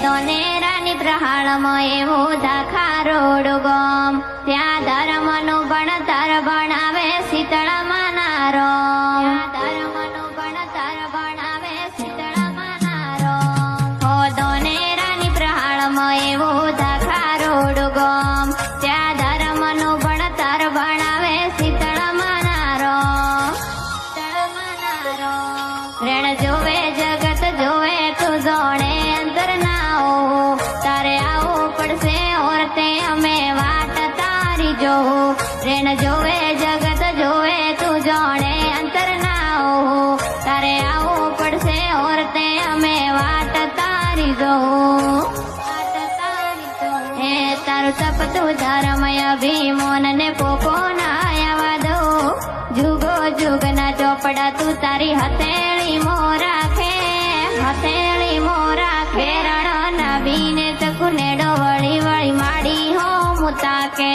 ધોનેરાની પ્રહાળમાં એવું દાખારોડ ગોમ ત્યાં ધર્મનું ભણતર ભણાવે શીતળામાના રોમ ધર્મનું ભણતર ભણાવે શીતળામાના રોમ હો ધોનેરાની પ્રહાળમાં એવું દાખારોડ ગોમ ત્યાં ધર્મનું ભણતર ભણાવે શીતળામાના રોમ શીતળામાના રોમ રેણ જોવે જગત જોવે તું જોણે અંતર ના હો તારે આવવું પડશે ઓરતે અમે વાટ તારી જો રેણ જોવે જગત જોવે તું જોણે અંતર ના હો તારે આવવું પડશે ઓરતે અમે વાટ તારી જો હે તારું તપતું ધર્મય ભીમોન ને પોકો ના આવા દો જુગો જુગ ના ચોપડા તું તારી હથેળી મોરાખે હથેળી મોરાખે રણ ના બીને તકુનેડો વળી વળી માડી હો મુતાકે